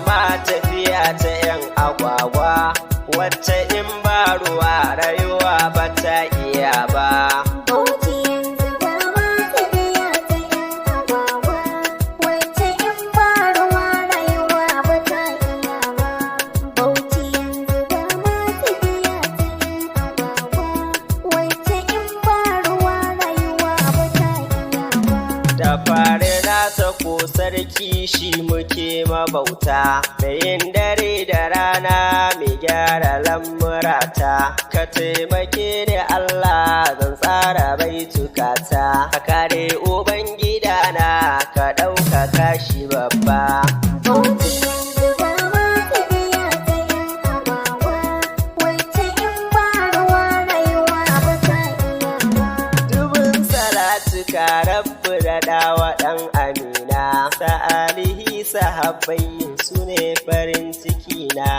ma tafiya ta 'yan agwagwa, wacce in ba ruwa rayuwa ba ta iya ba. Bauchi yanzu ba ma tafiya ta 'yan agwagwa, wacce in ba ruwa rayuwa ba ta iya ba. Bauchi yanzu ba ma tafiya ta 'yan agwagwa, wacce in ba ruwa rayuwa ba ta iya ba. Da fari na sako sarki shi muke mabauta, mai yin dare da rana mai gyara lamurata. Ka taimake ni Allah zan tsara baitukata, ka kare ubangidana ka ɗaukaka shi babba. Bauchi yanzu ba ma tafiya ta 'yan agwagwa, wacce in ba ruwa rayuwa ba ta iya ba. Dubin salatuka rabbu da dawa ɗan amina, sa'alihi sahabbai su ne farin ciki na.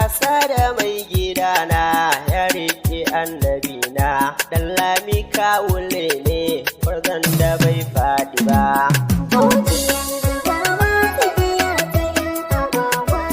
Asada mai gidana ya riƙe annabina, ɗan lami kawule ne farzan da bai faɗi ba. Bauchi yanzu ba ma tafiya ta 'yan agwagwa,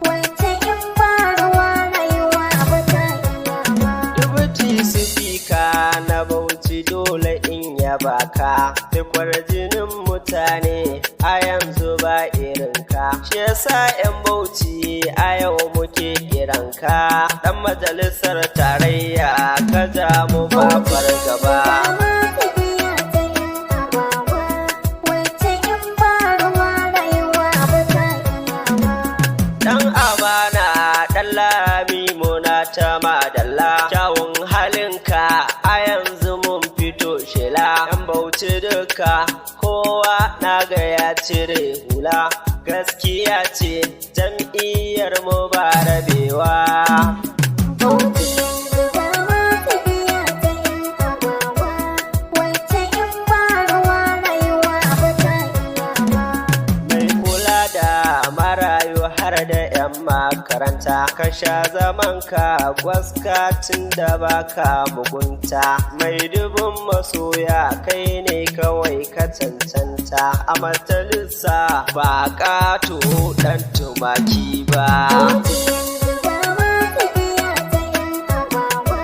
wacce in ba ruwa rayuwa ba ta iya ba. Dubuti sifika na Bauchi dole in yaba ka, da kwarjinin mutane a yanzu ba irinka. Shi yasa 'yan Bauchi a yau muke kiranka, ɗan majalisar tarayya ka ja mu babar gaba. Ba ma tafiya ta 'yan agwagwa, wacce in ba ruwa rayuwa ba ta iya ba. Dan amana dan lami muna ta madalla, kyawun halinka a yanzu mun fito shela. Yan Bauchi duka kowa naga ya cire hula, gaskiya ce jam'iyyar mu ba rabewa. Bauchi yanzu ba ma tafiya ta 'yan agwagwa, wacce in ba ruwa rayuwa ba ta iya ba. Mai kula da marayu har da 'yan makaranta, ka sha zamanka gwaska tun da baka mugunta. Mai dubin masoya kai ne kawai ka cancanta, a majalisa ba ƙato ɗan tumaki ba. Bauchi yanzu ba ma tafiya ta 'yan agwagwa,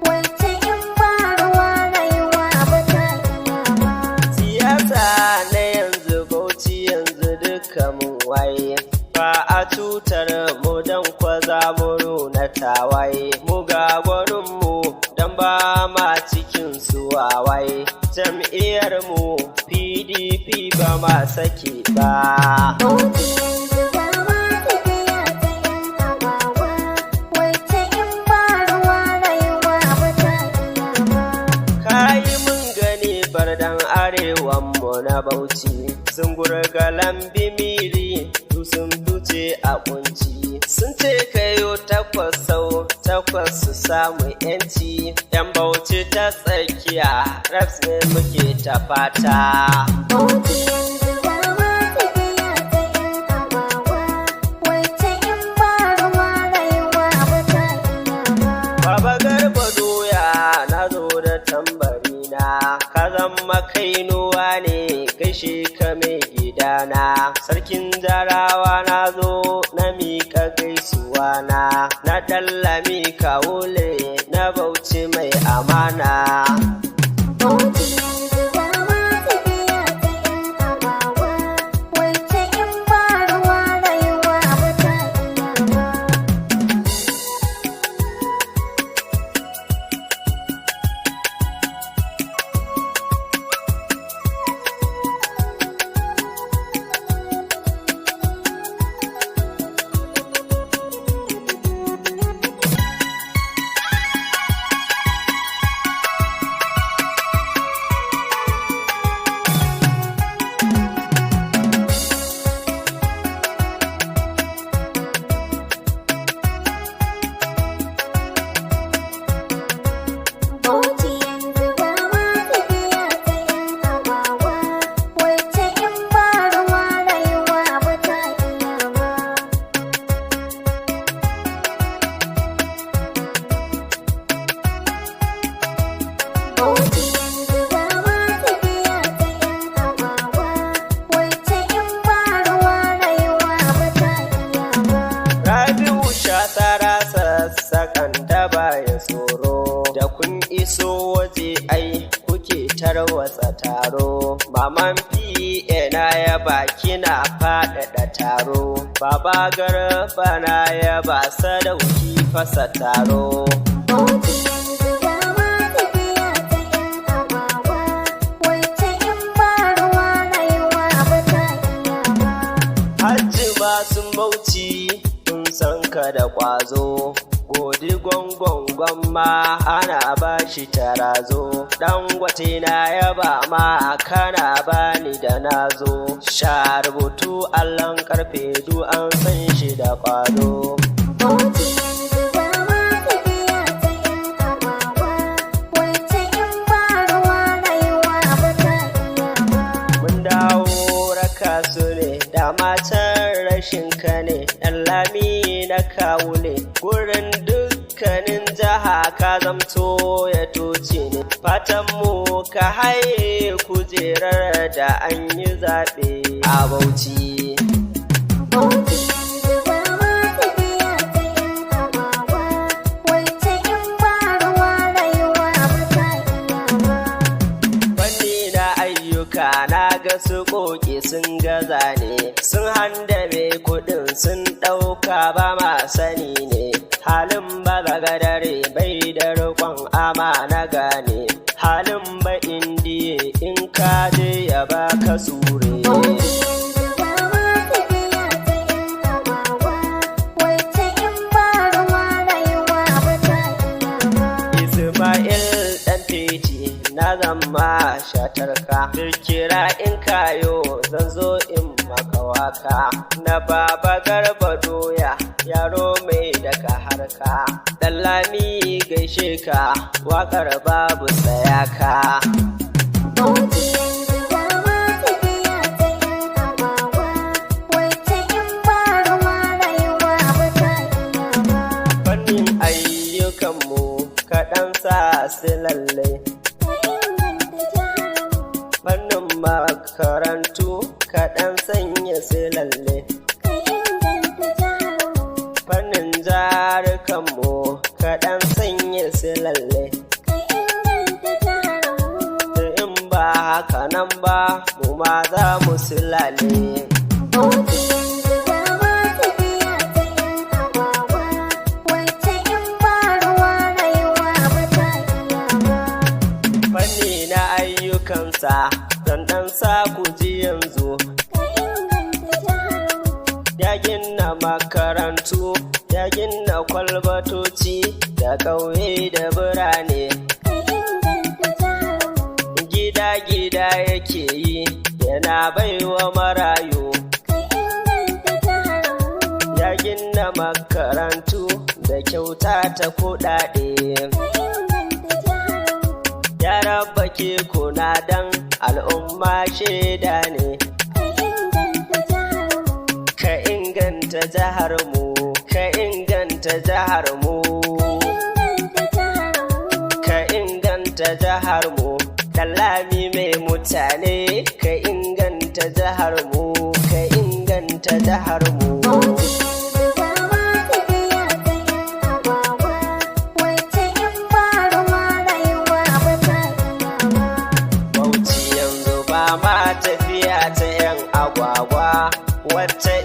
wacce in ba ruwa rayuwa ba ta iya ba. Siyasa na yanzu Bauchi yanzu duka mun waye, ba a cutar mu don kwaza mu nuna tawaye. Mu ga gwaninmu don ba ma cikin su wawaye, jam'iyyar mu PDP ba ma sake ba. Bauchi yanzu ba ma tafiya ta 'yan agwagwa, wacce in ba ruwa rayuwa ba ta iya ba. Kayi mun gani bardan arewanmu na Bauchi, sun gurga lambi miri sun fice a kunci. Sun ce kayo takwas sau takwas su samu yanci, 'yan Bauchi ta tsakiya raps ne muke ta fata. Bauchi yanzu ba ma tafiya ta 'yan agwagwa, wacce in ba ruwa rayuwa ba ta iya ba. Baba Garba doya na zo da tambari na, ka zama kainuwa ne gaishe ka mai gidana. Sarkin jarawa na zo na miƙa gaisuwa na ɗallami kawule na Bauchi mai amana. Bauchi yanzu ba ma tafiya ta 'yan agwagwa, wacce in ba ruwa rayuwa ba ta iya ba. Maman fiye na yaba kina faɗaɗa taro, Baba Garba na yaba sadauki fasa taro. Bauchi yanzu ba ma tafiya ta 'yan agwagwa, wacce in ba ruwa rayuwa ba ta iya ba. Hajji sun Bauchi sun san ka da ƙwazo, godi gwangwan ma ana bashi tarazo. Dangote na yaba ma kana bani da nazo, sha rubutu allon karfe du an san shi da ƙwado. Bauchi yanzu ba ma tafiya ta 'yan agwagwa, wacce in ba ruwa rayuwa ba ta iya ba. Mun dawo raka su ne da matan rashin ka ne, ɗan lami na kawu ne, gurin dukkanin jiha ka zamto ya toce ne. Fatan mu ka haye kujerar da an yi zaɓe a Bauchi. Bauchi yanzu ba ma tafiya ta 'yan agwagwa, wacce in ba ruwa rayuwa ba ta iya ba. Fanni na ayyuka na ga su ƙoƙi sun gaza ne, sun handame kuɗin sun ɗauka ba ma sani ne. Halin bazagadare bai da riƙon amana gane, halin ba indiye in ka je ya baka sure. Bauchi yanzu ba ma tafiya ta 'yan agwagwa, wacce in ba ruwa rayuwa ba ta iya ba. Isma'il ɗan teci na zama shatarka, kira in kayo zan zo in maka waka. Na Baba Garba doya yaro mai daga harka, Ɗanlami gaishe ka waƙar babu sayaka. Bauchi yanzu ba ma tafiya ta 'yan agwagwa, wacce in ba ruwa rayuwa ba ta iya ba. Fannin ayyukanmu kaɗan sa su lalle, Ka inganta jiharmu, fannin makarantu kaɗan sanya su lalle, ka inganta jiharmu, fannin jarukanmu kaɗan sanya su lalle. ka inganta jiharmu. In ba haka nan ba mu ma za mu silale. Bauchi yanzu ba ma tafiya ta 'yan agwagwa, wacce in ba ruwa rayuwa ba ta iya ba. Fanni na ayyukansa zan ɗan sa ku ji yanzu, Ka inganta jiharmu, ya gina makarantu ya gina kwalbatoci da ƙauye da birane. ka inganta jiharmu, Gida-gida yake yi yana baiwa marayu, ka inganta jiharmu, ya gina makarantu da kyauta ta kuɗaɗe. ka inganta jiharmu, Ya raba kekuna dan al'umma shaida ne, ka inganta jiharmu, ka inganta jihar mu, ka inganta jihar mu, inganta jiharmu, ka inganta jihar mu. Ɗanlami mai mutane ka inganta jihar mu, ka inganta jihar mu. Bauchi yanzu ba ma tafiya ta 'yan agwagwa, wacce in ba ruwa rayuwa ba ta iya ba. Bauchi yanzu ba ma tafiya ta 'yan agwagwa, wacce